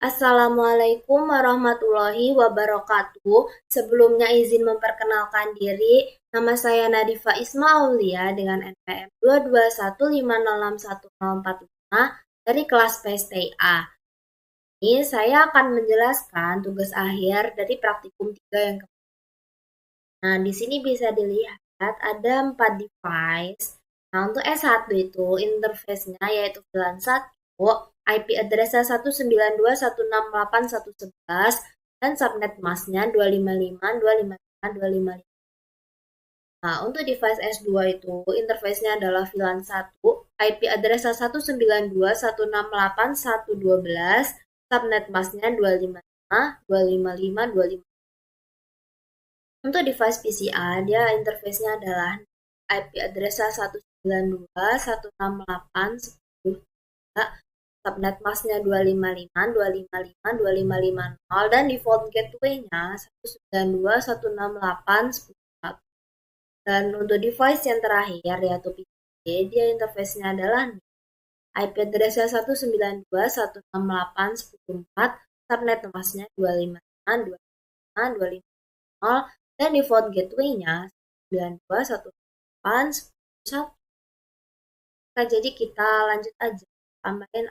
Assalamualaikum warahmatullahi wabarakatuh. Sebelumnya izin memperkenalkan diri, nama saya Nadifa Isma Aulia dengan NPM 221506145 dari kelas PSTIA. Ini saya akan menjelaskan tugas akhir dari praktikum 3 yang kemarin. Nah, di sini bisa dilihat ada 4 device. Nah, untuk S1 itu interface-nya yaitu VLAN 1, IP address-nya 192.168.111 dan subnet mask-nya 255.255.255. Nah, untuk device S2 itu interface-nya adalah VLAN 1, IP address-nya 192.168.112, subnet mask-nya 255.255.255. Untuk device PCA, dia interface-nya adalah IP address-nya 192.168.10, subnet mask-nya 255.255.255.0, dan default gateway-nya 192.168.10. Dan untuk device yang terakhir yaitu PC, dia interface-nya adalah IP address-nya 192.168.10.4, subnet mask-nya 255.255.255.0, dan default gateway-nya 92.168.10.1. Nah, jadi kita lanjut aja, tambahin.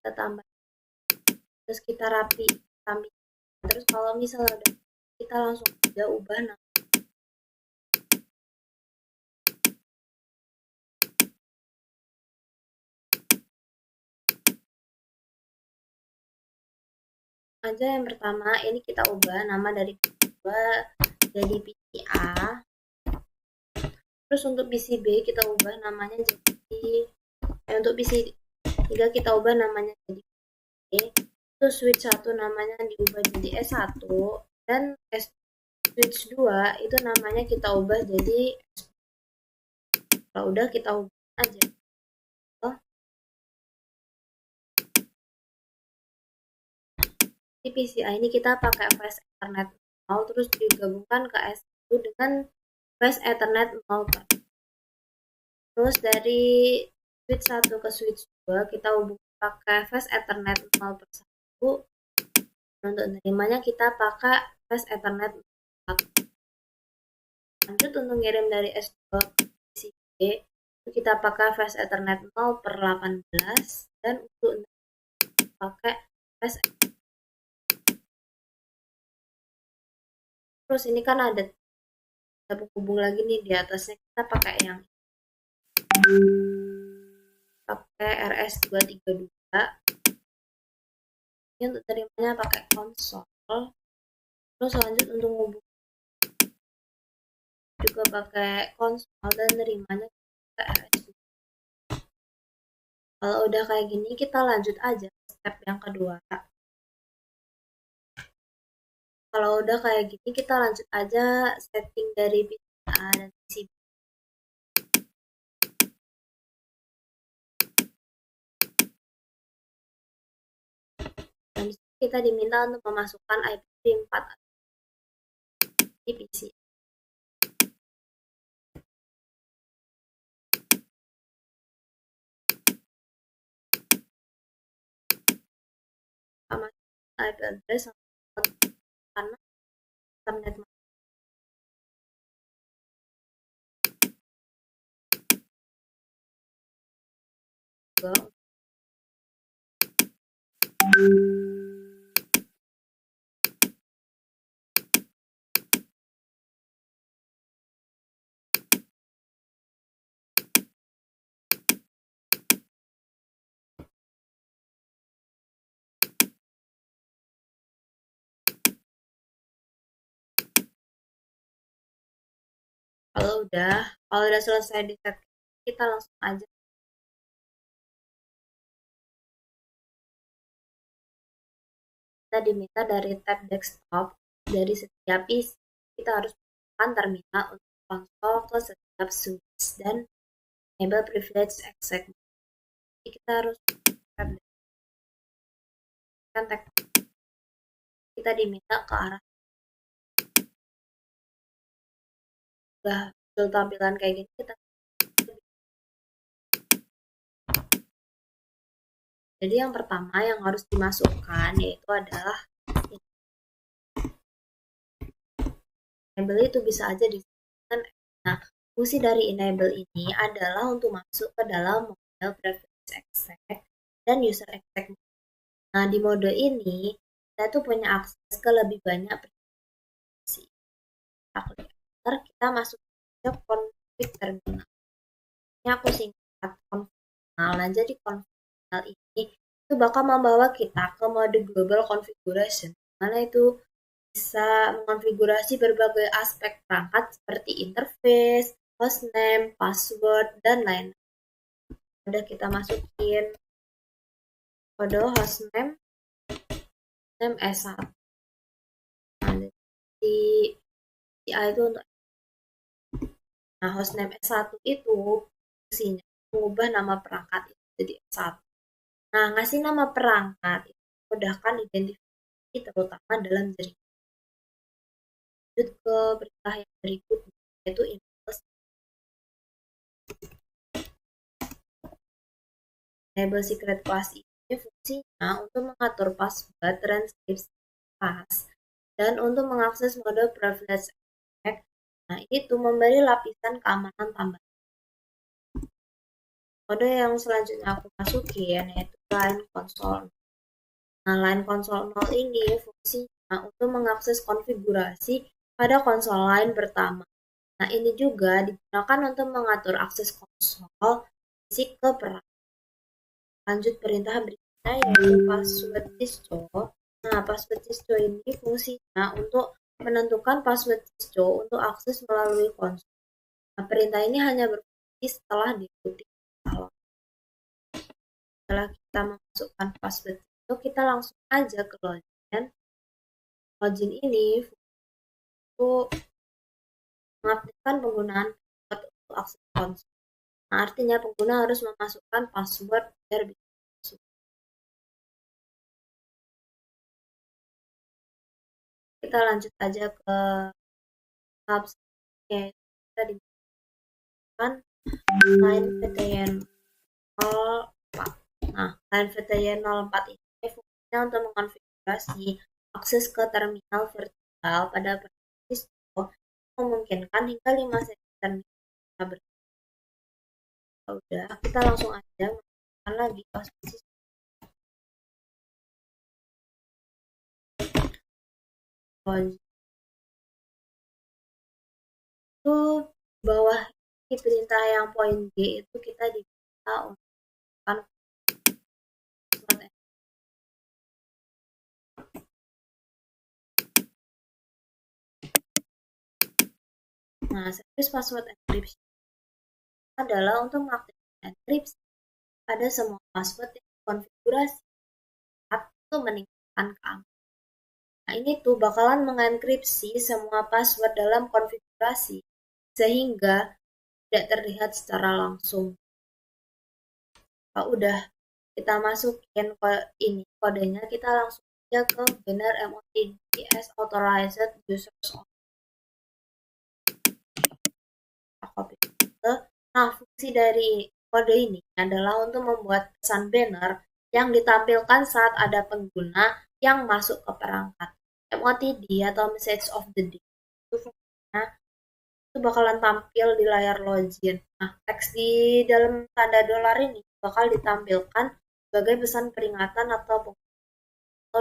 Kita tambah, terus kita rapi, terus kalau misalnya udah, kita langsung aja ubah nama. Aja yang pertama ini kita ubah nama dari kedua jadi PCA. Terus untuk PC B kita ubah namanya jadi untuk PC 3 kita ubah namanya jadi B. Terus switch 1 namanya diubah jadi S1, dan switch 2 itu namanya kita ubah jadi S. Kalau udah kita ubah aja. Di PCI ini kita pakai flash Ethernet 0, terus digabungkan ke S1 dengan flash Ethernet 0. Terus dari switch 1 ke switch 2 kita hubungkan pakai flash Ethernet 0 per 1. Untuk nerimanya kita pakai flash Ethernet 4. Lanjut untuk ngirim dari S2 ke PC kita pakai flash Ethernet 0 per 18, dan untuk pakai flash. Terus ini kan ada hubung lagi nih di atasnya, kita pakai yang pakai RS232. Ini untuk terimanya pakai konsol. Terus lanjut untuk hubung juga pakai konsol dan nerimanya pakai RS2. Kalau udah kayak gini kita lanjut aja step yang kedua. Kalau udah kayak gini kita lanjut aja setting dari PCA dan PCB. Dan kita diminta untuk memasukkan IP4 di PC. Sama IP address karena subnet juga. Kalau udah selesai di set, kita langsung aja kita diminta dari tab desktop dari setiap PC kita harus menggunakan terminal untuk konsol ke setiap switch dan enable privilege exec. Jadi kita harus tab kan kita diminta ke arah udah muncul tampilan kayak gini kita. Jadi yang pertama yang harus dimasukkan yaitu adalah enable itu bisa aja disebutkan. Nah, fungsi dari enable ini adalah untuk masuk ke dalam model privilege exec dan user exec. Nah, di mode ini kita tuh punya akses ke lebih banyak privasi. Kita masuk ke config terminal. Ini aku singkat config. Nah, jadi config ini itu bakal membawa kita ke mode global configuration. Mana itu bisa mengonfigurasi berbagai aspek perangkat seperti interface, hostname, password, dan lain. Udah kita masukin kode hostname S1. Nah, di A itu untuk hostname S1 itu fungsinya mengubah nama perangkat itu jadi S1. Nah, ngasih nama perangkat itu memudahkan identifikasi terutama dalam jaringan. Lanjut ke perintah yang berikutnya yaitu enable secret class ini fungsinya untuk mengatur password transkripsi kelas dan untuk mengakses mode privilege exec. Nah, itu memberi lapisan keamanan tambahan. Kode yang selanjutnya aku masukin yaitu line console. Nah, line console 0 ini fungsinya untuk mengakses konfigurasi pada konsol line pertama. Nah, ini juga digunakan untuk mengatur akses konsol fisik ke perangkat. Lanjut perintah berikutnya yaitu password distro. Nah, password distro ini fungsinya untuk menentukan password distro untuk akses melalui konsol. Nah, perintah ini hanya berfungsi setelah diikuti. Setelah kita memasukkan password itu, kita langsung aja ke login. Login ini untuk mengaktifkan penggunaan password untuk akses konsol. Nah, artinya pengguna harus memasukkan password biar bisa masuk. Kita lanjut aja ke tab kita dimasukkan line VTN 04. Nah, line VTN 04 ini fungsinya untuk mengonfigurasi akses ke terminal vertikal pada perangkat memungkinkan hingga 5 sesi terminal. Udah, kita langsung aja masukkan lagi password itu bawah di perintah yang poin G itu kita diminta untuk nah, service password encryption adalah untuk mengaktifkan enkripsi pada semua password yang dikonfigurasi atau meningkatkan keamanan. Nah, ini tuh bakalan mengenkripsi semua password dalam konfigurasi sehingga tidak terlihat secara langsung. Kalau udah kita masukin ini kodenya, kita langsung aja ke banner MOTDS authorized users. Nah, fungsi dari kode ini adalah untuk membuat pesan banner yang ditampilkan saat ada pengguna yang masuk ke perangkat. MOTD atau Message of the Day itu fungsinya itu bakalan tampil di layar login. Nah, teks di dalam tanda dolar ini bakal ditampilkan sebagai pesan peringatan atau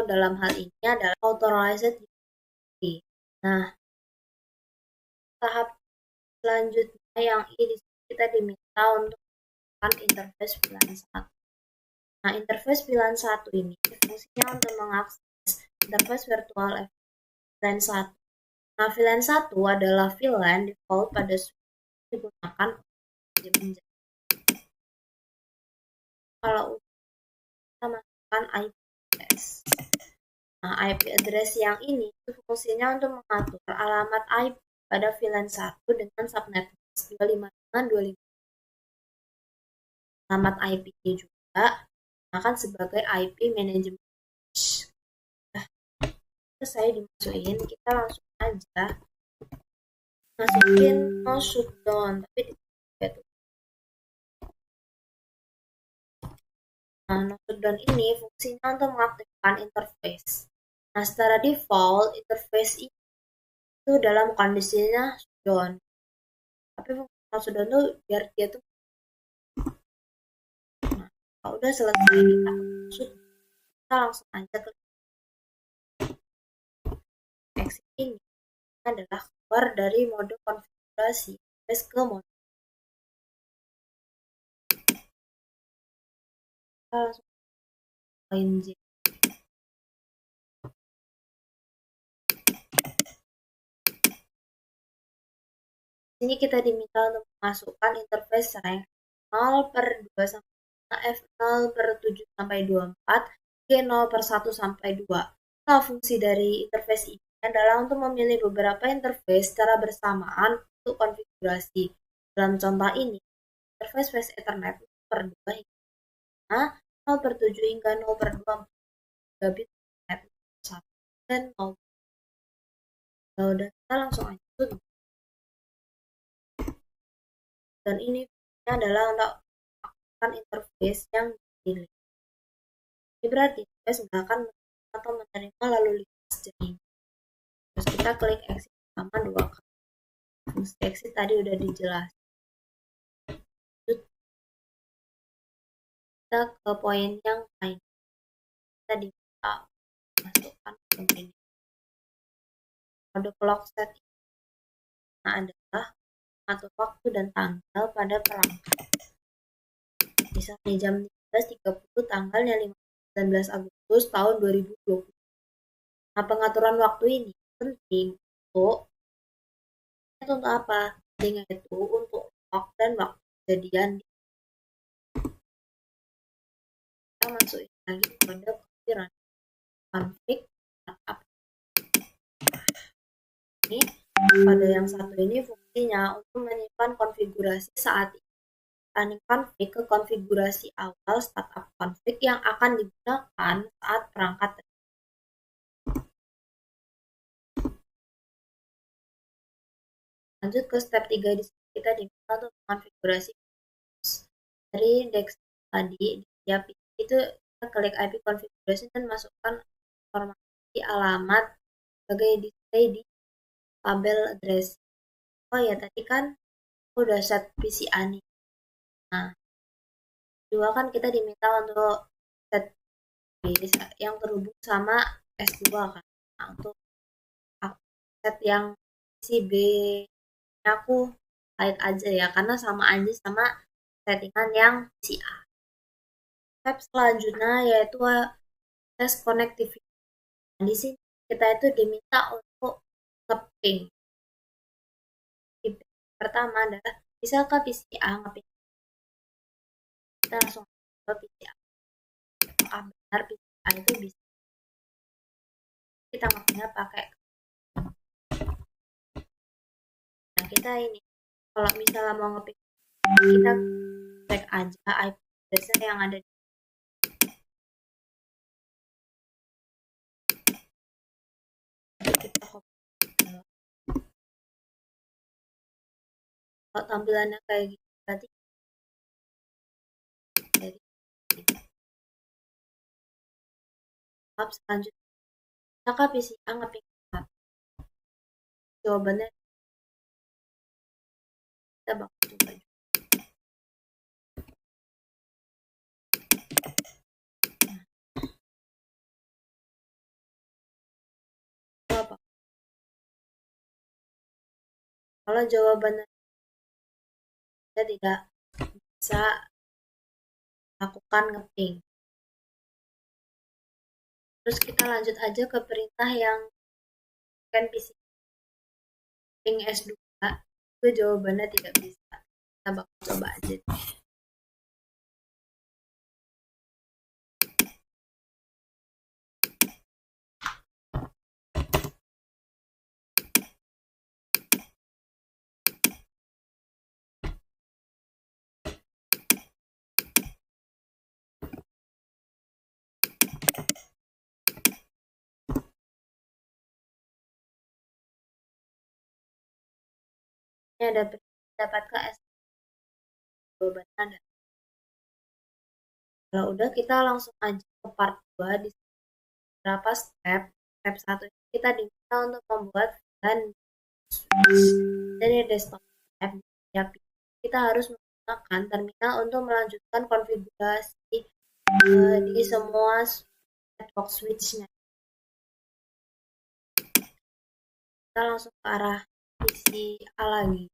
dalam hal ini adalah authorized. Nah, tahap selanjutnya yang ini kita diminta untuk interface VLAN 1. Nah, interface VLAN 1 ini fungsinya untuk mengakses interface virtual VLAN 1. Nah, VLAN 1 adalah VLAN default pada digunakan untuk menjadi. Kalau kita masukkan IP address. Nah, IP address yang ini itu fungsinya untuk mengatur alamat IP pada VLAN 1 dengan subnet 255.255. Alamat IP-nya juga akan sebagai IP management. Nah, terus saya dimasukin, kita langsung aja masukin no shutdown, tapi nah, no shutdown ini fungsinya untuk mengaktifkan interface. Nah, secara default interface itu dalam kondisinya shutdown. Tapi fungsi no shutdown tuh biar dia tuh, nah, kalau udah selesai kita langsung aja klik exit. Ini adalah keluar dari mode konfigurasi ke mode. Kita langsung join J. Sini kita diminta untuk memasukkan interface rank 0 per 2 sampai F0 per 7 sampai 24, G0 per 1 sampai 2. Nah, fungsi dari interface ini adalah untuk memilih beberapa interface secara bersamaan untuk konfigurasi. Dalam contoh ini, interface Fast Ethernet per 2 hingga 0 per 7 hingga 0 per 2 gigabit Ethernet 1 dan 0. Nah, udah kita langsung aja tuh. Dan ini adalah untuk mengaktifkan interface yang dipilih. Ini berarti interface nggak akan atau menerima lalu lintas jaring. Terus kita klik exit selama 2 kali. Fungsi exit tadi udah dijelaskan. Kita ke poin yang lain. Kita diminta masukkan ke mode clock set. Nah, adalah mengatur waktu dan tanggal pada perangkat. Misalnya jam 13.30 tanggalnya 19 Agustus tahun 2020. Nah, pengaturan waktu ini penting untuk apa? Pentingnya itu untuk waktu dan waktu kejadian. Kita masukin lagi pada config startup. Ini pada yang satu ini fungsinya untuk menyimpan konfigurasi saat ini. Running config ke konfigurasi awal startup config yang akan digunakan saat perangkat. Lanjut ke step 3, di sini kita diminta untuk konfigurasi dari Dex tadi di API itu kita klik IP configuration dan masukkan informasi alamat sebagai display di tabel address. Oh ya, tadi kan udah set PCA nih. Nah, kedua kan kita diminta untuk set yang terhubung sama S2 kan. Nah, untuk set yang si B aku hide aja ya, karena sama aja sama settingan yang PCA. Step selanjutnya yaitu tes connectivity. Nah, di sini kita itu diminta untuk nge-ping. Pertama adalah bisakah PCA nge-ping? Kita langsung ke PCA. Apakah benar PCA itu bisa? Kita nge-pingnya pakai. Nah, kita ini kalau misalnya mau nge-ping, kita cek aja IP address yang ada di kita copy. Kalau tampilannya kayak gitu berarti dari tahap selanjutnya apakah PCA nge-ping? Jawabannya kita bakal coba. Apa? Kalau jawabannya kita tidak bisa lakukan nge-ping. Terus kita lanjut aja ke perintah yang kan PC ping S2. juga jawabannya tidak bisa. Kita bakal coba aja. Ini ada dapatkah S? Jawabannya ada. Kalau udah kita langsung aja ke part 2 di beberapa step. Step 1 kita diminta untuk membuat dan dari desktop app ya, kita harus menggunakan terminal untuk melanjutkan konfigurasi di semua network switch-nya. Kita langsung ke arah PC A lagi.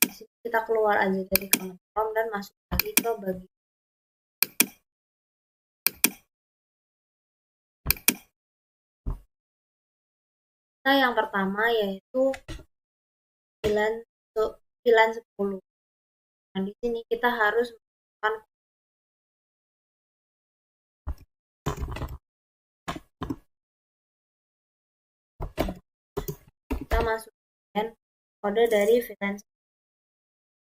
Di sini kita keluar aja dari command prompt dan masuk lagi ke bagian. Nah, yang pertama yaitu VLAN 10. Nah, di sini kita harus melakukan kita masukkan kode dari VLAN 10.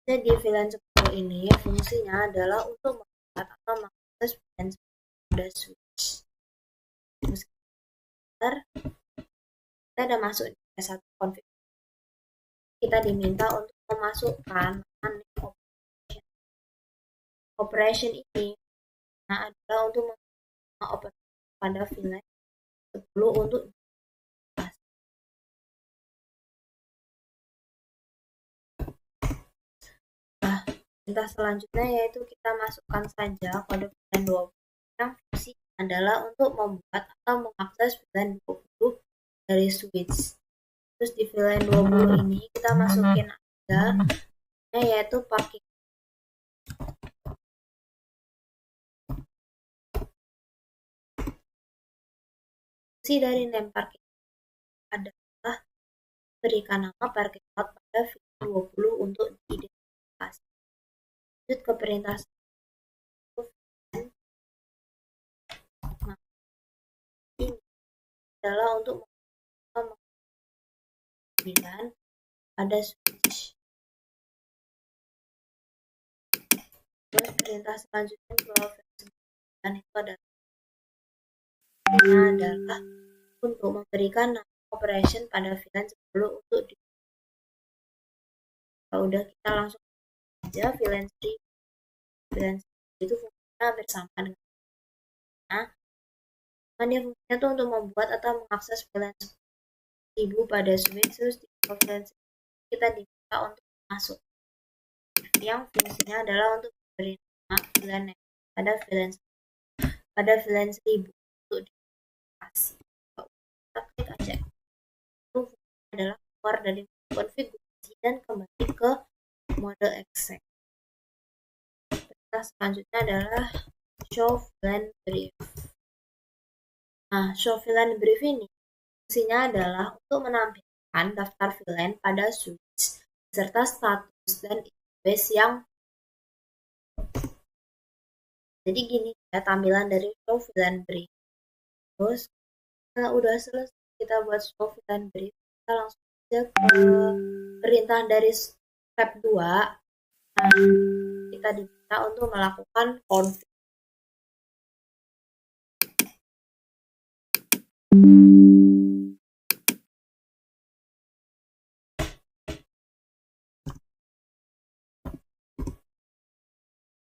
Jadi VLAN 10 ini fungsinya adalah untuk membuat atau mengakses VLAN 10 pada switch. Terus kita ada masuk di satu config. Kita diminta untuk memasukkan operation. Operation ini adalah untuk mengoperasi pada VLAN 10 untuk perintah selanjutnya yaitu kita masukkan saja kode VLAN 20 yang fungsi adalah untuk membuat atau mengakses VLAN 20 dari switch. Terus di VLAN 20 ini kita masukin aja yaitu parking. Fungsi dari name parking adalah berikan nama parking lot pada VLAN 20 untuk diidentifikasi. Lanjut ke perintah ini adalah untuk mengambil pada switch. Terus perintah selanjutnya dan itu adalah untuk memberikan nama operation pada VLAN 10 untuk di. Kalau udah kita langsung aja VLAN 10 itu fungsinya hampir sama dengan dia fungsinya itu untuk membuat atau mengakses VLAN 1000 pada switch. Terus di VLAN kita diminta untuk masuk yang fungsinya adalah untuk memberi nama VLAN pada VLAN 1000 untuk dikasih. Kita klik aja. Itu fungsinya adalah keluar dari konfigurasi dan kembali ke mode exec. Perintah selanjutnya adalah show VLAN brief. Nah, show VLAN brief ini fungsinya adalah untuk menampilkan daftar VLAN pada switch serta status dan interface yang jadi gini ya tampilan dari show VLAN brief. Terus kalau udah selesai kita buat show VLAN brief, kita langsung aja ke perintah dari step 2. Nah, kita diminta untuk melakukan config.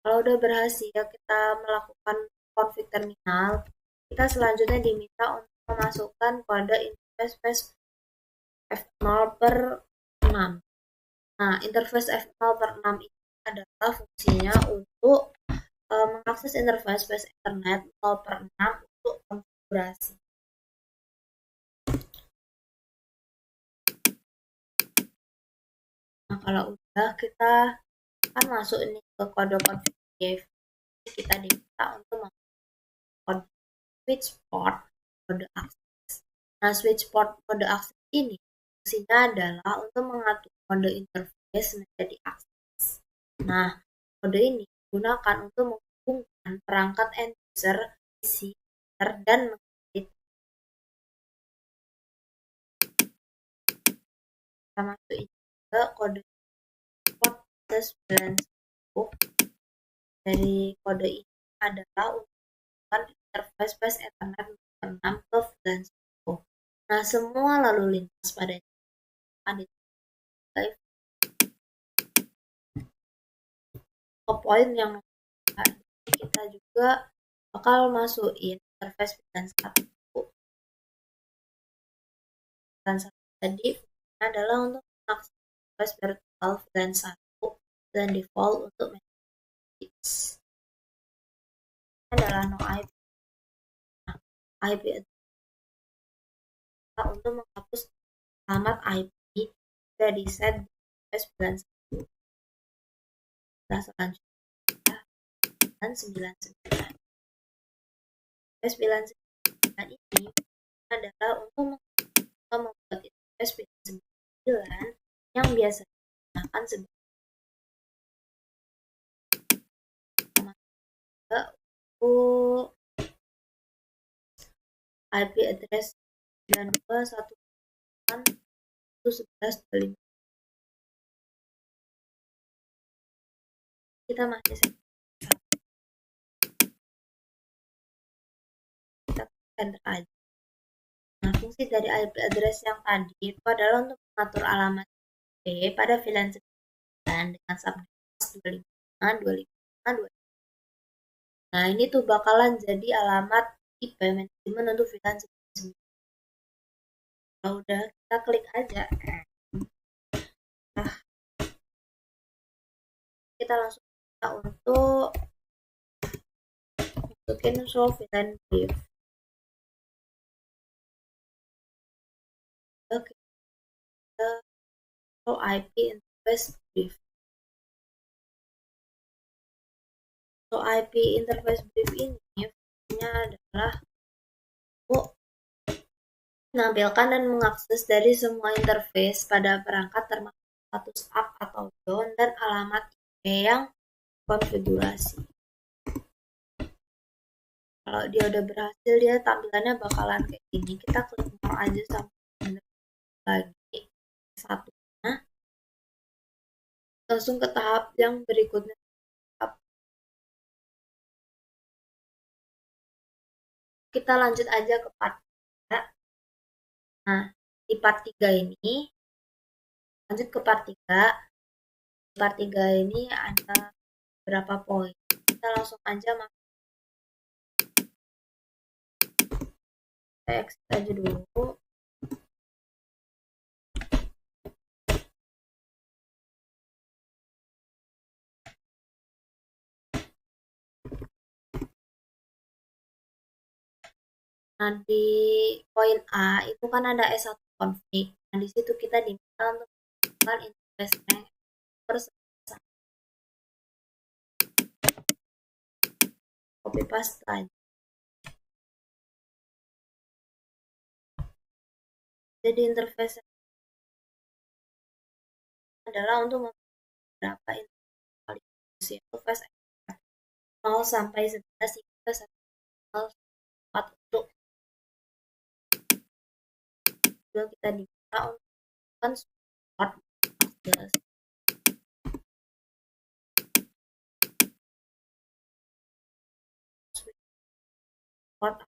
Kalau udah berhasil kita melakukan config terminal, kita selanjutnya diminta untuk memasukkan kode interface F0/6. Nah, interface F0/6 ini adalah fungsinya untuk mengakses interface base Ethernet 0/6 untuk konfigurasi. Nah, kalau udah kita akan masuk ini ke kode config. Kita diminta untuk mengkode switch port kode akses. Nah, switch port kode akses ini fungsinya adalah untuk mengatur kode interface menjadi akses. Nah, kode ini digunakan untuk menghubungkan perangkat end user, PC, dan mengetik. Kita masukin juga kode port 910. Dari kode ini adalah untuk interface bus Ethernet nomor 6 ke VLAN 10. Nah, semua lalu lintas pada akan ditarik ke poin yang kita juga bakal masukin interface VLAN 1. VLAN 1 tadi adalah untuk mengakses interface virtual VLAN 1 dan default untuk message adalah no IP. Nah, IP adalah untuk menghapus alamat IP sudah di set di interface VLAN 1. Nah, selanjutnya 999. Interface VLAN 9 ini adalah untuk membuat interface VLAN 9 yang biasa digunakan sebagai untuk IP address 92.168.111.25. Kita masih kita enter aja. Nah, fungsi dari IP address yang tadi itu adalah untuk mengatur alamat IP pada VLAN 9 dengan subnet 25.25.25. Nah, ini tuh bakalan jadi alamat IP manajemen untuk VLAN 9. Kalau udah, kita klik aja. Nah, kita langsung buka untuk masukin show VLAN brief. Oke, kita show IP interface brief. So, IP interface brief ini fungsinya adalah menampilkan dan mengakses dari semua interface pada perangkat termasuk status up atau down dan alamat IP yang konfigurasi. Kalau dia udah berhasil, dia tampilannya bakalan kayak gini. Kita klik more aja sampai lagi satunya. Langsung ke tahap yang berikutnya. Kita lanjut aja ke part 3. Nah, di part 3 ini lanjut ke part 3. Di part 3 ini ada berapa poin. Kita langsung aja masuk. Kita exit aja dulu. Nah, di poin A itu kan ada S1 config. Nah, di situ kita diminta untuk melakukan interface persediaan. Copy paste aja. Jadi interface adalah untuk beberapa interface yaitu fast 0 sampai 11 hingga 1.4 untuk juga kita diminta untuk melakukan support jelas. Support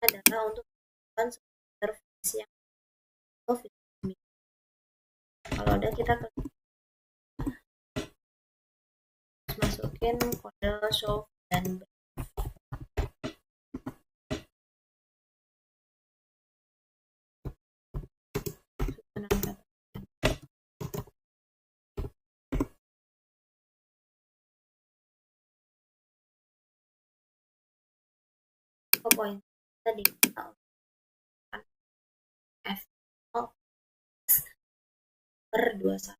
adalah untuk melakukan interface yang kalau ada kita masukin kode show dan poin tadi F0 per 21.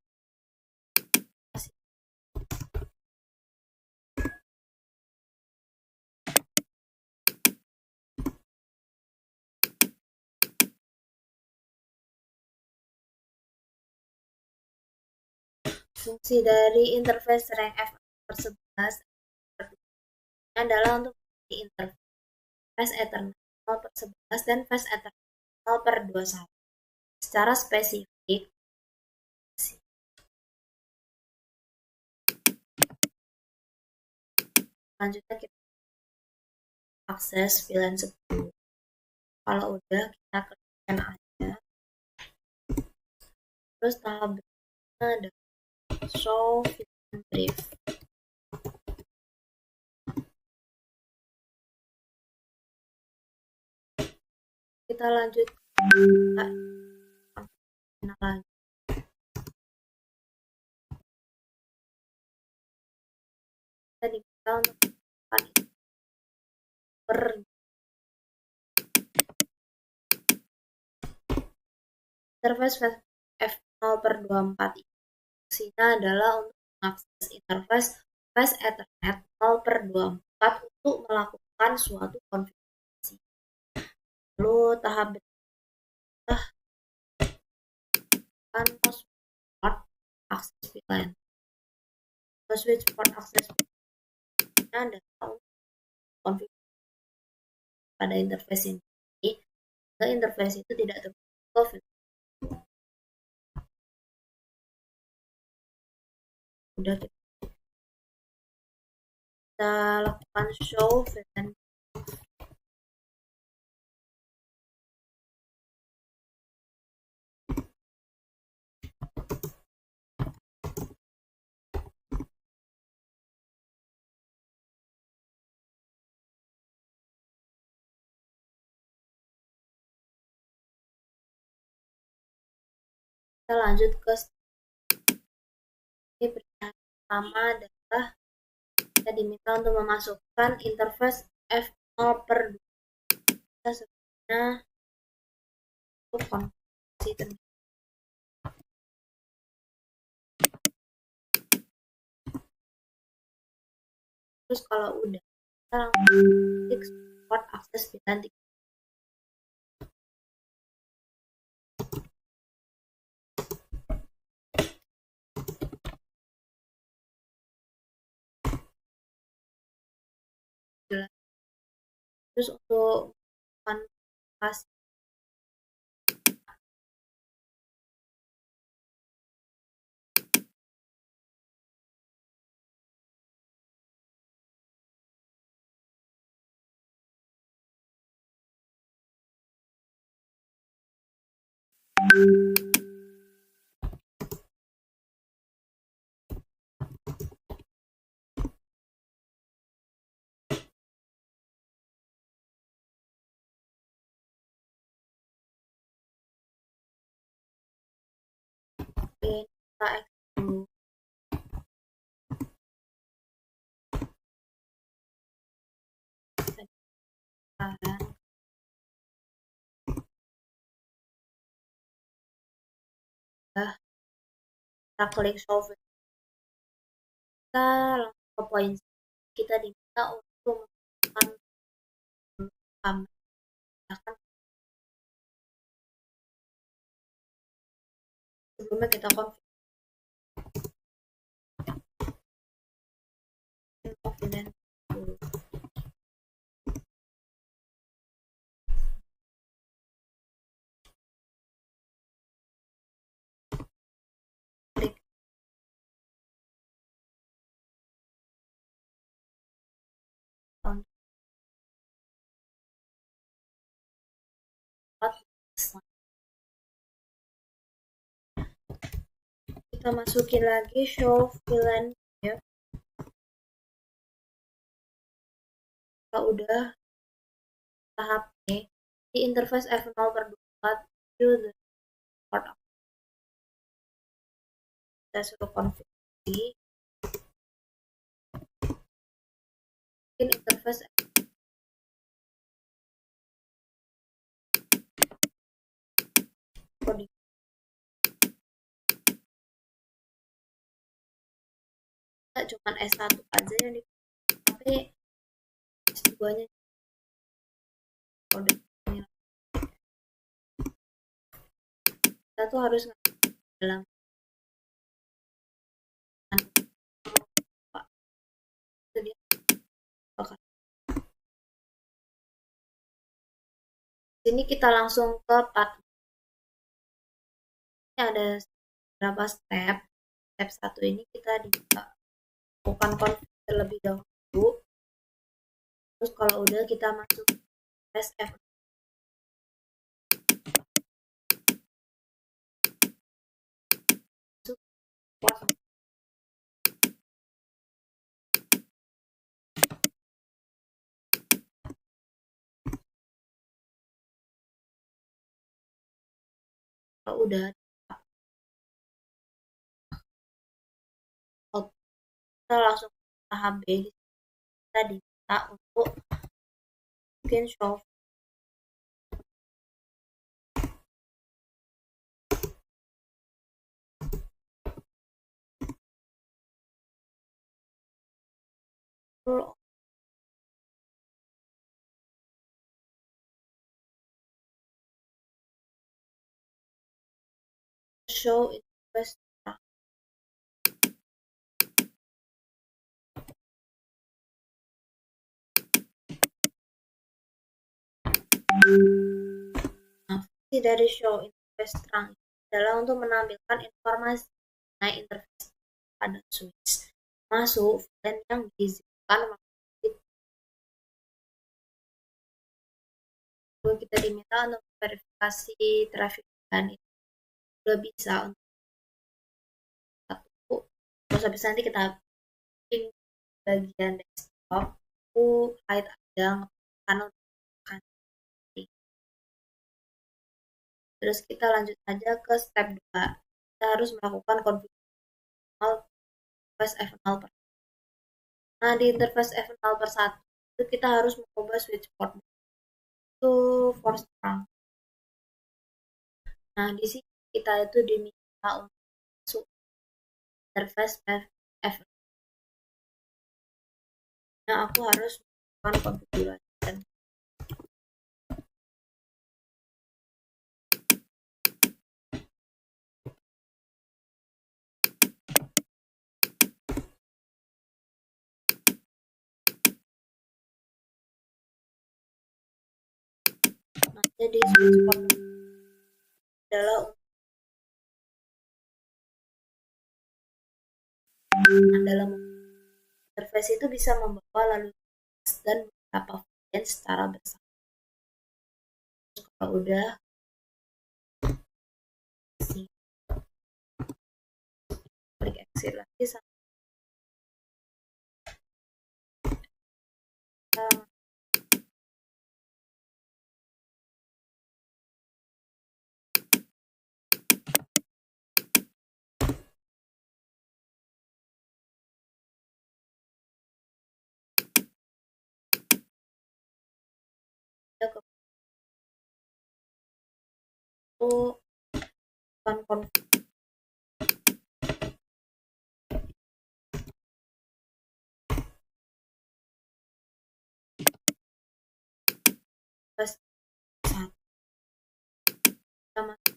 Fungsi dari interface rank F/11 adalah untuk di interface Ethernet 0/11 dan fast Ethernet 0/21. Secara spesifik, selanjutnya kita akses VLAN 10. Kalau udah, kita klikkan aja. Terus tahap berikutnya ada show VLAN brief. Kita lanjut lagi. Kita diminta untuk interface F0/24 ini fungsinya adalah untuk mengakses interface fast Ethernet 0/24 untuk melakukan suatu konfigurasi. Lalu tahap berikutnya akan port akses VLAN. Switch port akses VLAN adalah untuk konfigurasi pada interface ini. Sehingga interface itu tidak terbuka. Udah kita lakukan show VLAN. Kita lanjut ke ini. Pertama adalah kita diminta untuk memasukkan interface F0/2. Kita sebenarnya untuk konfigurasi terminal. Terus kalau udah, kita langsung klik support akses VLAN 3. Terus untuk konfigurasi kita dulu. Kita klik show. Kita langsung ke poin. Kita diminta untuk menggunakan sebelumnya kita confirm kita masukin lagi show VLAN ya. Kalau udah tahap ini di interface F0/24 view the port. Kita suruh konfigurasi mungkin interface coding. Kita cuma S1 aja yang di, tapi S2 nya coding. Kita tuh harus dalam Sini kita langsung ke part. Ini ada beberapa step. Step 1 ini kita lakukan config terlebih dahulu. Terus kalau udah kita masuk tes F. Masuk kalau udah kita langsung ke tahap B. Kita diminta untuk bikin show full show interface. Nah, fungsi dari show interface terang adalah untuk menampilkan informasi mengenai interface pada switch masuk dan yang diizinkan kita diminta untuk verifikasi traffic dan itu udah bisa untuk satu. Terus habis nanti kita pilih bagian desktop aku hide aja karena kan. Terus kita lanjut aja ke step 2. Kita harus melakukan konfigurasi interface F0 per. Nah, di interface F0 per 1 itu kita harus mengubah switch port itu force terang. Nah, di sini kita itu diminta untuk masuk interface F. Nah, aku harus melakukan konfigurasi dan nah, jadi switch port adalah dalam interface itu bisa membawa lalu lintas dan beberapa varian secara bersama. Kalau udah sih klik exit lagi sama kita ke konfig plus 1 kita masuk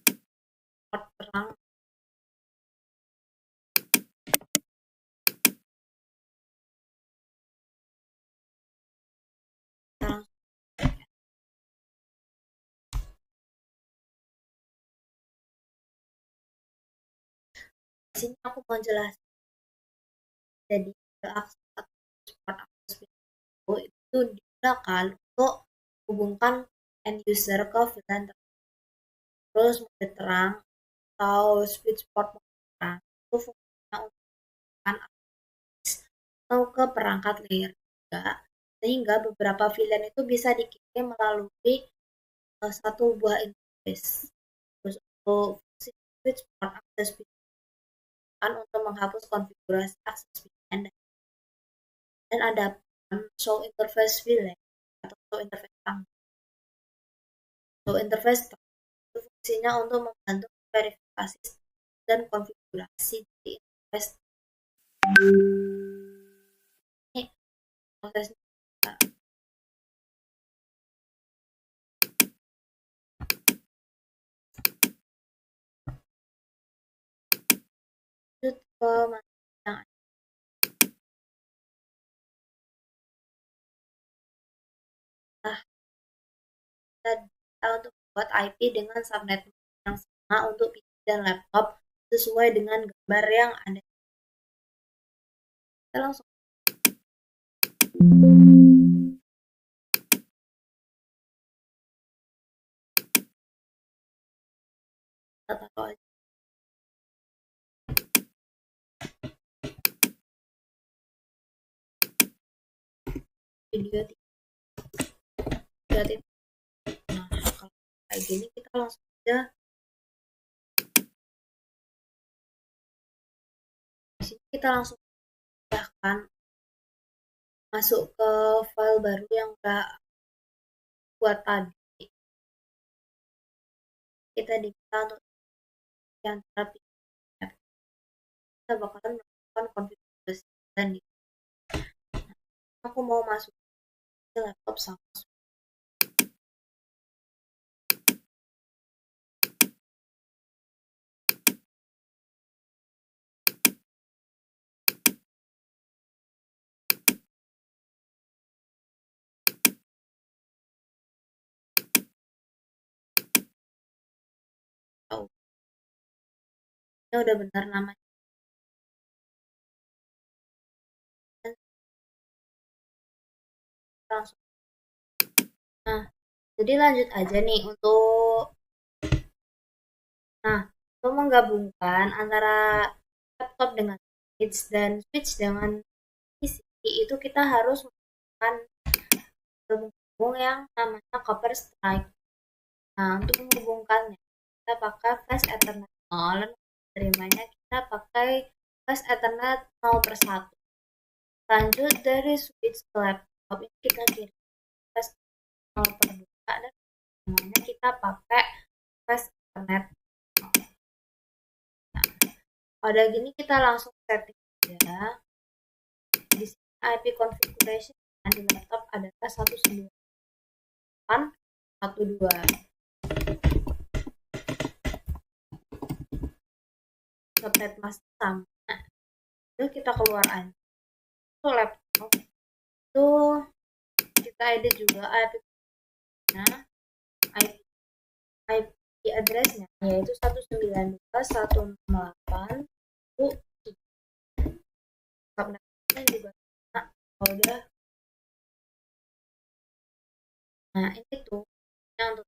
port terang. Di sini aku mau jelaskan. Jadi akses atau support akses video itu digunakan untuk hubungkan end user ke VLAN terus mode terang atau switch port mode terang itu fungsinya untuk menggunakan akses atau ke perangkat layer 3 sehingga beberapa VLAN itu bisa dikirim melalui satu buah interface. Terus untuk fungsi switch port akses untuk menghapus konfigurasi akses VLAN dan ada show interface VLAN atau show interface terang. Show interface itu fungsinya untuk membantu verifikasi dan konfigurasi di interface. Ini prosesnya lanjut ke yang nah, kita untuk membuat IP dengan subnet yang sama untuk PC dan laptop sesuai dengan gambar yang ada. Kita langsung taruh aja. Video 3. Nah, kalau kayak gini kita langsung aja di sini kita langsung pindahkan masuk ke file baru yang udah buat tadi. Kita diminta untuk antara PDF. Kita bakalan melakukan konfigurasi dan aku mau masuk ke laptop sama. Oh, ini udah benar namanya. Langsung. Nah, jadi lanjut aja nih untuk menggabungkan antara laptop dengan switch dan switch dengan PC itu kita harus menggunakan gabung yang namanya copper strike. Nah, untuk menghubungkannya kita pakai flash ethernet 0, terimanya kita pakai flash ethernet 0/1. Lanjut dari switch ke laptop ini kita kirim flash 0/2 dan namanya kita pakai flash ethernet. Nah, pada gini kita langsung setting aja. Di sini IP configuration di laptop adalah 192.168.1.2. Subnet mask sama. Itu kita keluar aja. Untuk laptop itu kita edit juga IP address-nya yaitu 192.168. Subnetnya juga udah. Nah, ini tuh yang untuk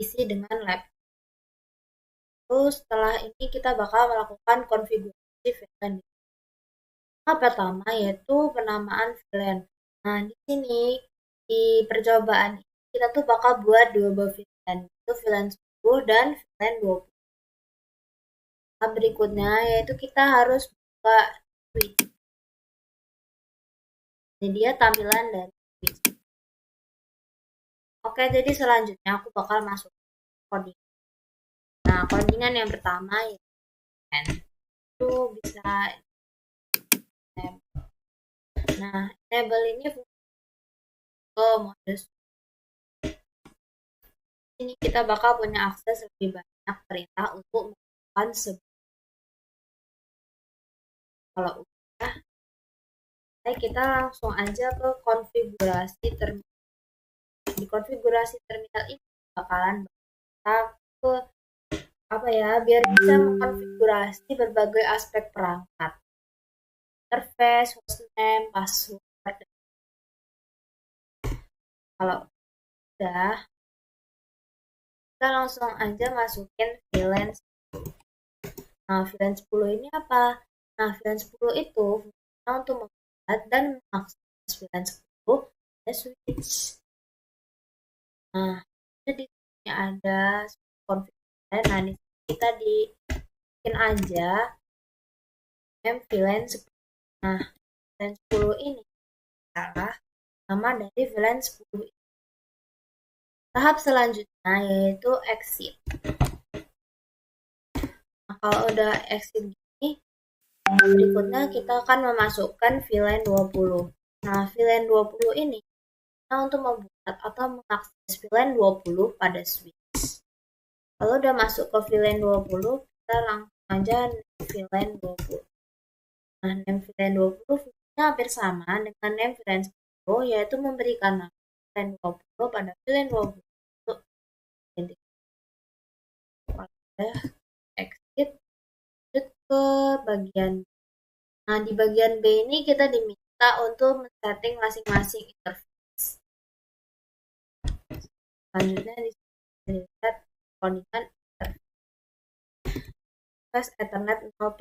isi dengan lab. Terus setelah ini kita bakal melakukan konfigurasi VLAN. Yang pertama yaitu penamaan VLAN. Nah, di sini di percobaan ini kita tuh bakal buat dua buah VLAN, itu VLAN 10 dan VLAN 20. Nah, berikutnya yaitu kita harus buka switch. Ini dia tampilan dari switch. Oke, jadi selanjutnya aku bakal masuk coding. Nah, codingan yang pertama itu bisa nah, enable ini ke mode ini kita bakal punya akses lebih banyak perintah untuk melakukan kalau udah kita langsung aja ke konfigurasi terminal. Di konfigurasi terminal ini bakalan kita ke biar bisa mengkonfigurasi berbagai aspek perangkat, interface, hostname, password. Kalau udah kita langsung aja masukin VLAN 10. Nah, VLAN 10 ini apa? Nah, VLAN 10 itu fungsinya untuk membuat dan mengakses VLAN 10 ada switch. Nah, jadi ada konfigurasi. Nah, di sini kita bikin aja VLAN 10. Nah, VLAN 10 ini adalah nama dari VLAN 10. Tahap selanjutnya yaitu exit. Nah, kalau udah exit gini, berikutnya kita akan memasukkan VLAN 20. Nah, VLAN 20 ini untuk membuat atau mengakses VLAN 20 pada switch. Kalau udah masuk ke VLAN 20, kita langsung aja VLAN 20. Nah, name VLAN 20 fungsinya hampir sama dengan name VLAN 10, yaitu memberikan nama VLAN 20 pada VLAN 20. Jadi udah exit ke bagian. Nah, di bagian B ini kita diminta untuk men-setting masing-masing interface. Selanjutnya dilihat codingan interface Ethernet 0.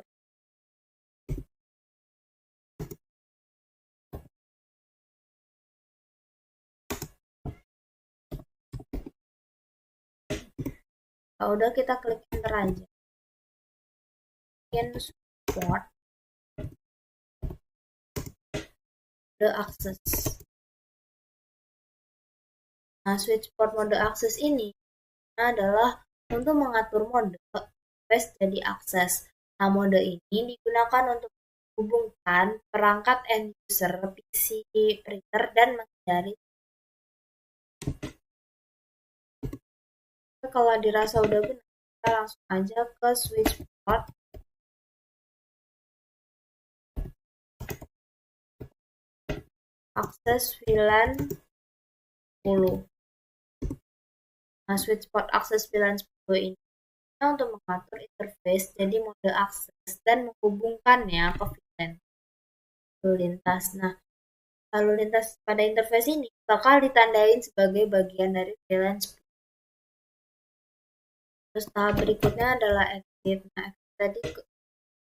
Kalau udah kita klik enter aja. Kemudian support the access. Nah, switch port mode akses ini adalah untuk mengatur mode interface jadi akses. Nah, mode ini digunakan untuk menghubungkan perangkat end user, PC, printer, dan menghindari. Kalau dirasa udah benar, kita langsung aja ke switch port. Akses VLAN 10. Nah, switch port akses VLAN 10 ini untuk mengatur interface jadi mode akses dan menghubungkannya ke VLAN lalu lintas. Nah, lalu lintas pada interface ini bakal ditandain sebagai bagian dari VLAN 10. Terus tahap berikutnya adalah exit. Nah, exit tadi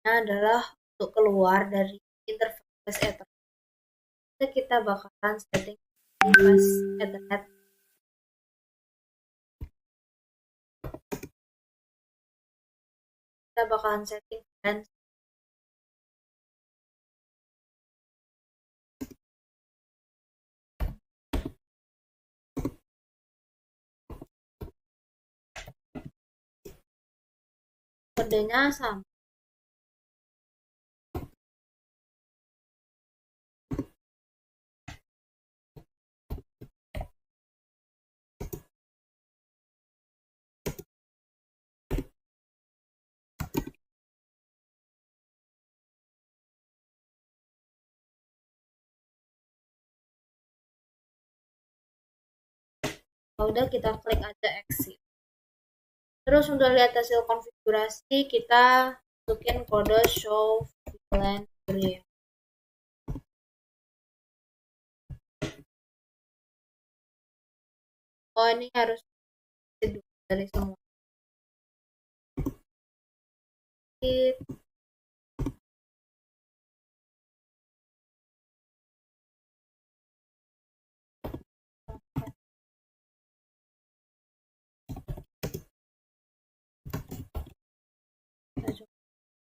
adalah untuk keluar dari interface Ethernet. Kita bakalan setting interface Ethernet. Kita bakalan setting dan kodenya sama. Udah kita klik aja exit. Terus untuk lihat hasil konfigurasi kita masukin kode show VLAN area. Oh, ini harus dari semua.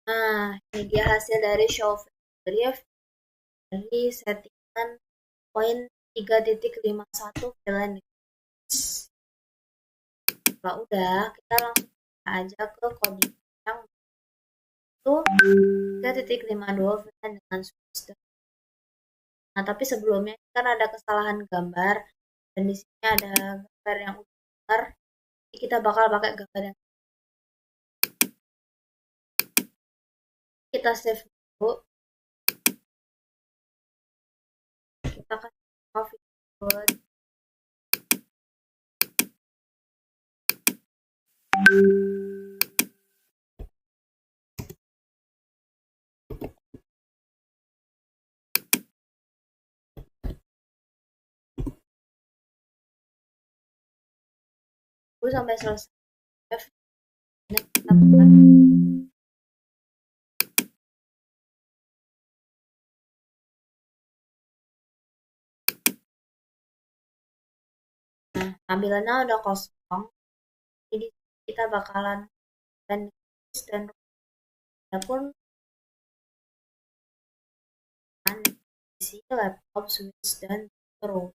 Nah, ini dia hasil dari show VLAN dari settingan poin 3.51 VLAN. Kalau udah, kita langsung aja ke coding yang itu 3.52 VLAN dengan switch. Nah, tapi sebelumnya kan ada kesalahan gambar dan di sini ada gambar yang udah benar. Kita bakal pakai gambar yang kita save dulu. Kita kasih copy code. Sampai selesai. Nah, tampilannya udah kosong. Jadi kita bakalan dan pun isi laptop, switch, dan terus.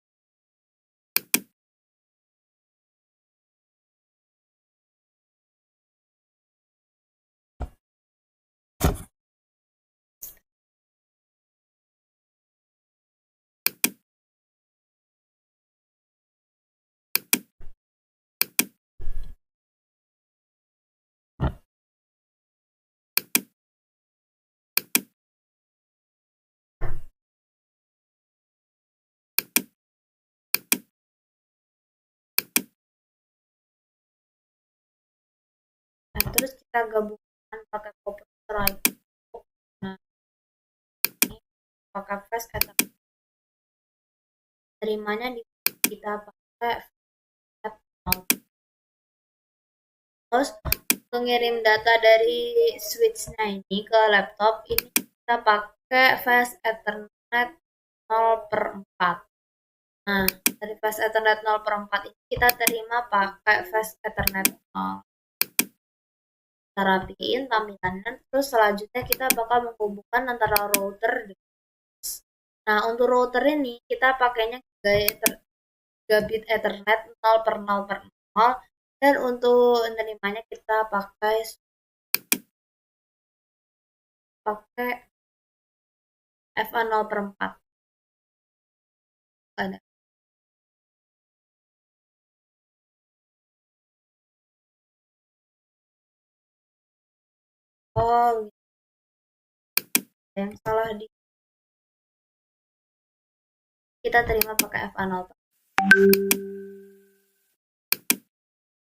terus kita gabungkan pakai komputer IP. Nah, ini pakai flash Ethernet. Terimanya kita pakai terus mengirim data dari switch-nya ini ke laptop ini kita pakai fast Ethernet 0/4. Nah, dari fast Ethernet 0/4 ini kita terima pakai fast Ethernet 0. Kita rapiin tampilannya, terus selanjutnya kita bakal menghubungkan antara router. Nah, untuk router ini kita pakainya gigabit Ethernet 0/0/0, dan untuk nerimanya kita pakai FA 0/4. Ada. Oh, yang salah di kita terima pakai FA 0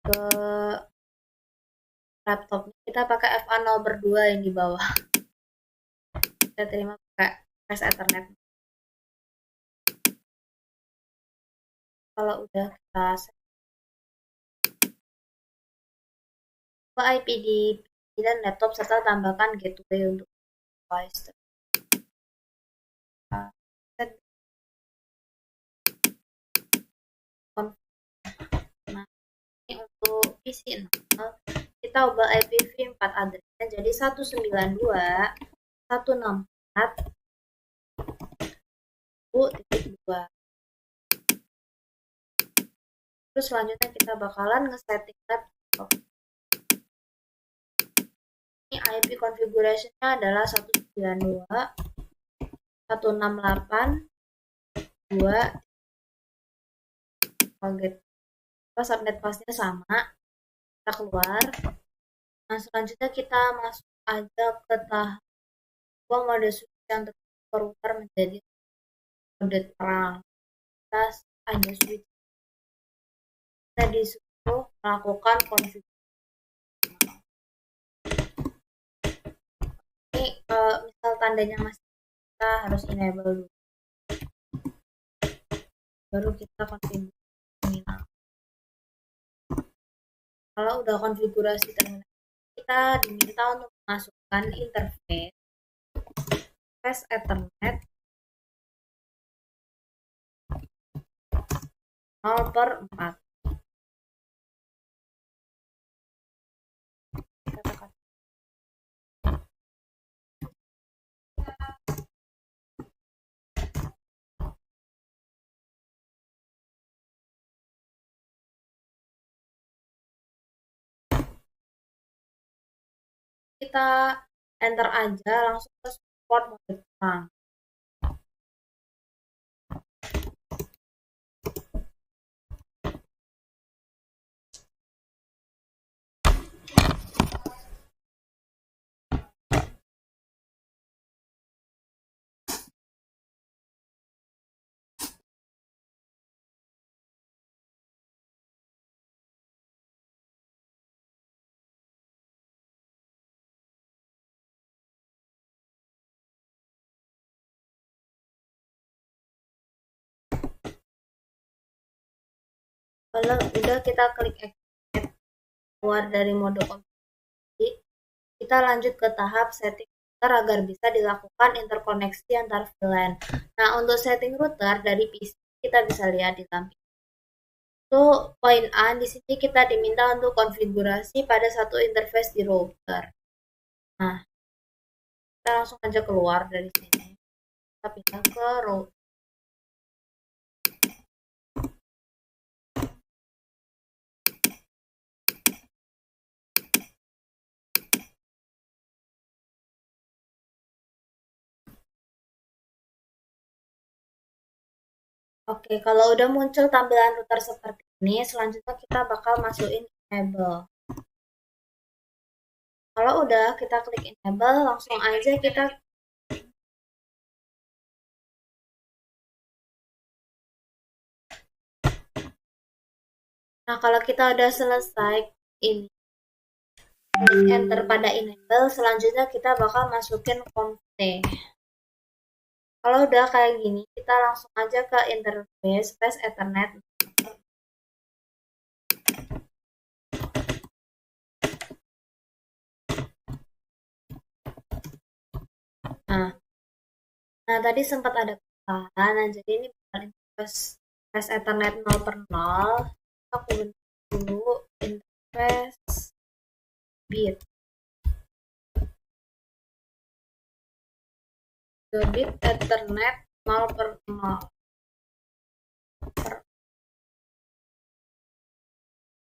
ke laptopnya kita pakai FA 0/2 yang di bawah. Kita terima pakai flash Ethernet. Kalau udah kita set IP di PC dan laptop serta tambahkan gateway untuk device. Nah, ini untuk PC kita ubah IPv4 addressnya jadi 192.168.2. Terus selanjutnya kita bakalan nge-setting laptop. Ini IP configuration-nya adalah 192.168.2. Target subnet pastinya sama, kita keluar. Nah, selanjutnya kita masuk aja ke tahap mode switch yang terputar menjadi mode terang. Kita ada switch, kita disuruh melakukan konfigurasi. Ini misal tandanya masih, kita harus enable dulu, baru kita konfigurasi. Kalau udah konfigurasi terminal, kita diminta untuk memasukkan interface fast Ethernet 0/4. Kita enter aja langsung ke support mode terang. Kalau udah kita klik exit, keluar dari mode konfigurasi, kita lanjut ke tahap setting router agar bisa dilakukan interkoneksi antar VLAN. Nah, untuk setting router dari PC kita bisa lihat di lampu. Untuk poin A, di sini kita diminta untuk konfigurasi pada satu interface di router. Nah, kita langsung aja keluar dari sini. Kita pindah ke router. Oke, kalau udah muncul tampilan router seperti ini, selanjutnya kita bakal masukin enable. Kalau udah kita klik enable, langsung aja kita Nah, kalau kita udah selesai ini, klik enter pada enable. Selanjutnya kita bakal masukin conf-t. Kalau udah kayak gini, kita langsung aja ke interface space Ethernet. Nah, tadi sempat ada kesalahan. Nah, jadi ini bukan interface space Ethernet 0/0. Aku bentuk dulu interface bit. Bit Ethernet 0/0.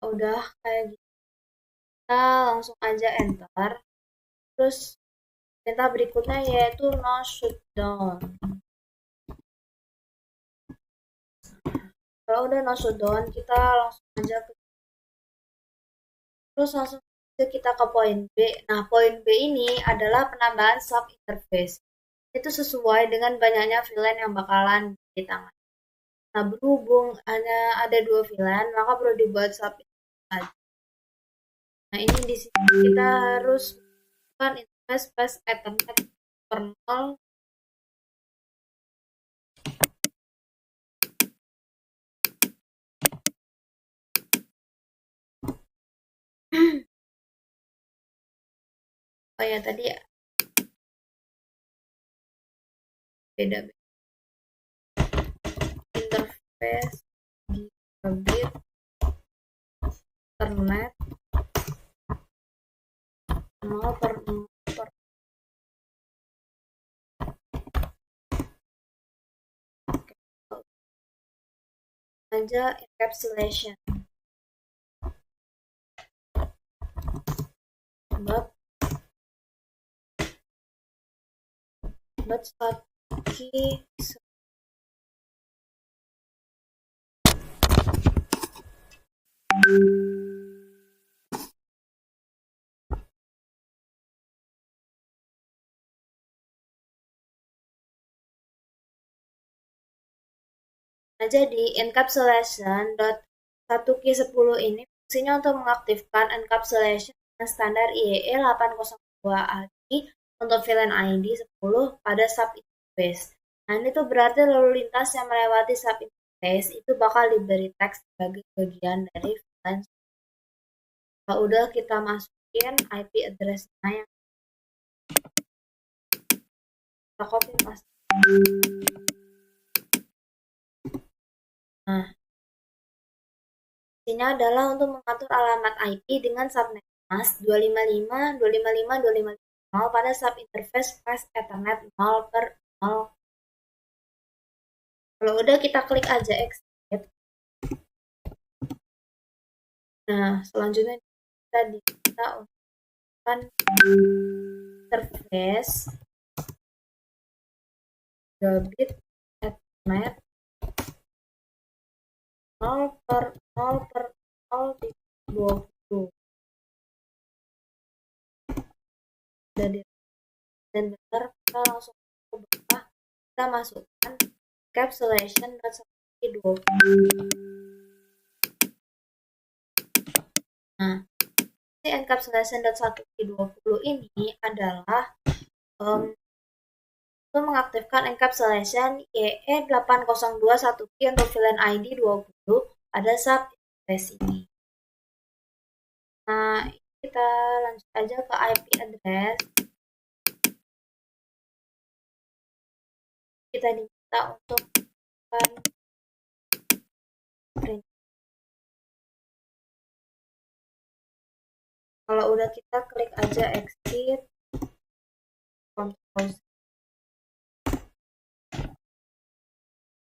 Udah kayak gitu. Kita langsung aja enter. Terus perintah berikutnya yaitu no shutdown. Kalau udah no shutdown, kita langsung aja ke terus langsung aja kita ke poin B. Nah, poin B ini adalah penambahan sub interface. Itu sesuai dengan banyaknya VLAN yang bakalan ditangani. Nah, berhubung hanya ada 2 VLAN, maka perlu dibuat sub interface. Nah, ini di sini kita harus bukan interface space Ethernet kernel. Oh ya, tadi beda interface gigabit Ethernet 0/0 aja encapsulation. But start key. Nah, jadi encapsulation.1Q10 ini fungsinya untuk mengaktifkan encapsulation dengan standar IEE 802AGI untuk VLAN ID 10 pada sub interface. Nah, ini tuh berarti lalu lintas yang melewati sub interface itu bakal diberi teks sebagai bagian dari VLAN. Kalau udah kita masukin IP address-nya yang kita copy paste. Nah, intinya adalah untuk mengatur alamat IP dengan subnet mask 255.255.255 pada sub interface space Ethernet 0/0. Kalau udah kita klik aja exit. Nah, selanjutnya kita diminta untuk interface gigabit Ethernet 0/0/0/20. Dan bentar kita langsung buka, kita masukkan encapsulation.1Q20. Nah, si encapsulation.1Q20 ini adalah untuk mengaktifkan encapsulation YE8021Q untuk VLAN ID 20 pada sub interface ini. Nah, kita lanjut aja ke IP address. Kita diminta untuk print. Kalau udah kita klik aja exit, Ctrl.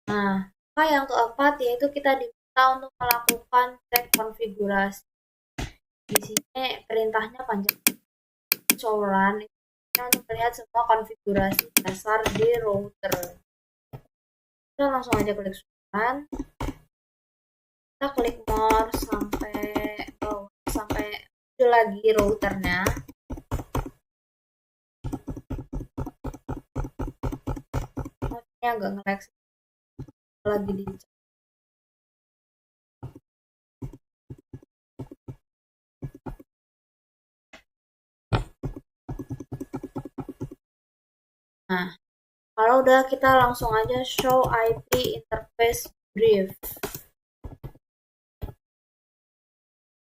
Nah, yang keempat yaitu kita diminta untuk melakukan cek konfigurasi. Di sini perintahnya panjang. Show run untuk melihat semua konfigurasi dasar di router. Kita langsung aja klik run. Kita klik more sampai muncul lagi routernya. Ini agak nge-lag lagi di Nah, kalau udah kita langsung aja show IP interface brief.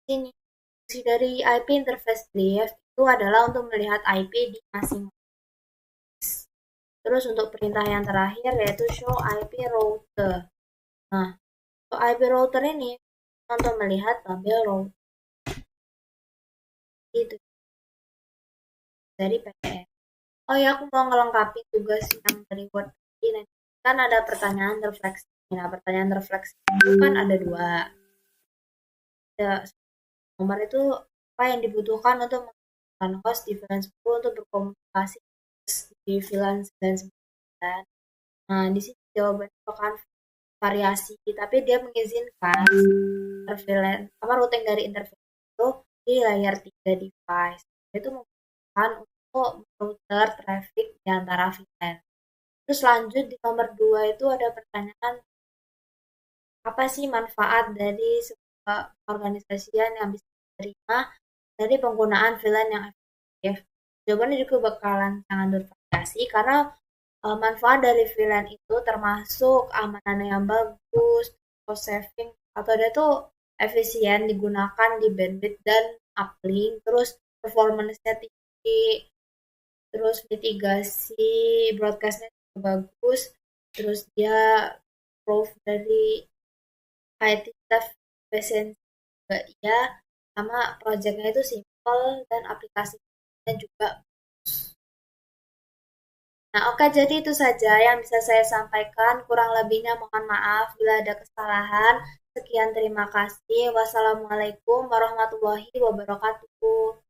Ini fungsi dari IP interface brief itu adalah untuk melihat IP di masing-masing. Terus untuk perintah yang terakhir yaitu show IP router. Nah, show IP router ini untuk melihat tabel router itu dari PTN. Oh ya, aku mau ngelengkapi tugas yang dari Word ini. Kan ada pertanyaan refleksi. Nah, pertanyaan refleksi itu kan ada dua. Ya, nomor itu apa yang dibutuhkan untuk menggunakan host di VLAN 10 untuk berkomunikasi di VLAN 99. Nah, di sini jawabannya merupakan variasi, tapi dia mengizinkan intervalen apa routing dari interface itu di layer 3 device. Itu memungkinkan untuk router traffic di antara VLAN. Terus lanjut di nomor 2 itu ada pertanyaan apa sih manfaat dari sebuah organisasian yang bisa diterima dari penggunaan VLAN yang efektif? Jawabannya juga bakalan sangat bervariasi karena manfaat dari VLAN itu termasuk keamanan yang bagus, cost saving, atau dia tuh efisien digunakan di bandwidth dan uplink, terus performance-nya tinggi, terus mitigasi broadcast-nya juga bagus, terus dia proof dari IT staff efisiensi juga iya, sama projectnya itu simple dan aplikasinya juga. Nah, oke, jadi itu saja yang bisa saya sampaikan. Kurang lebihnya mohon maaf bila ada kesalahan. Sekian, terima kasih. Wassalamualaikum warahmatullahi wabarakatuh.